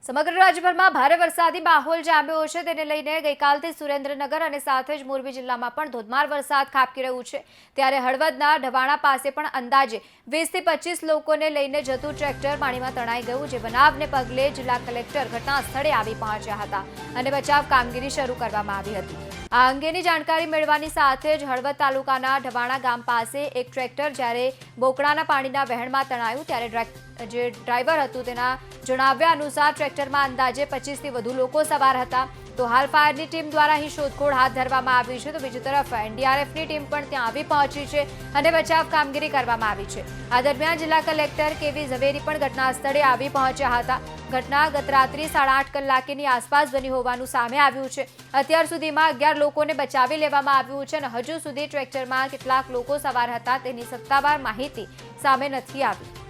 સમગ્ર રાજ્યભરમાં ભારે વરસાદી માહોલ જામ્યો છે તેને લઈને ગઈકાલથી સુરેન્દ્રનગર અને સાથે જ મોરબી જિલ્લામાં પણ ધોધમાર વરસાદ ખાબકી રહ્યું છે ત્યારે હળવદના ઢવાણા પાસે પણ અંદાજે 20 થી 25 લોકોને લઈને જતું ટ્રેક્ટર પાણીમાં તણાઈ ગયું જે બનાવને પગલે જિલ્લા કલેક્ટર ઘટના સ્થળે આવી પહોંચ્યા હતા અને બચાવ કામગીરી શરૂ કરવામાં આવી હતી। આ અંગેની જાણકારી મેળવવાની સાથે જ હળવદ તાલુકાના ઢવાણા ગામ પાસે એક ટ્રેક્ટર જ્યારે બોકડાના પાણીના વહેણમાં તણાયું ત્યારે જે ડ્રાઈવર હતું તેના જણાવ્યા અનુસાર ટ્રેક્ટરમાં અંદાજે 25 થી વધુ લોકો સવાર હતા તો હાલ ફાયરની ટીમ દ્વારા અહીં શોધખોળ હાથ ધરવામાં આવી છે તો બીજી તરફ એનડીઆરએફની ટીમ પણ ત્યાં આવી પહોંચી છે અને બચાવ કામગીરી કરવામાં આવી છે। આ દરમિયાન જિલ્લા કલેક્ટર કેવી ઝવેરી પણ ઘટના સ્થળે આવી પહોંચ્યા હતા। ઘટના ગત રાત્રે 8:30 કલાકેની આસપાસ બની હોવાનું સામે આવ્યું છે। અત્યાર સુધીમાં 11 લોકોને બચાવી લેવામાં આવ્યું છે અને હજુ સુધી ટ્રેક્ટરમાં કેટલાક લોકો સવાર હતા તેની સત્તાવાર માહિતી સામે નથી આવી।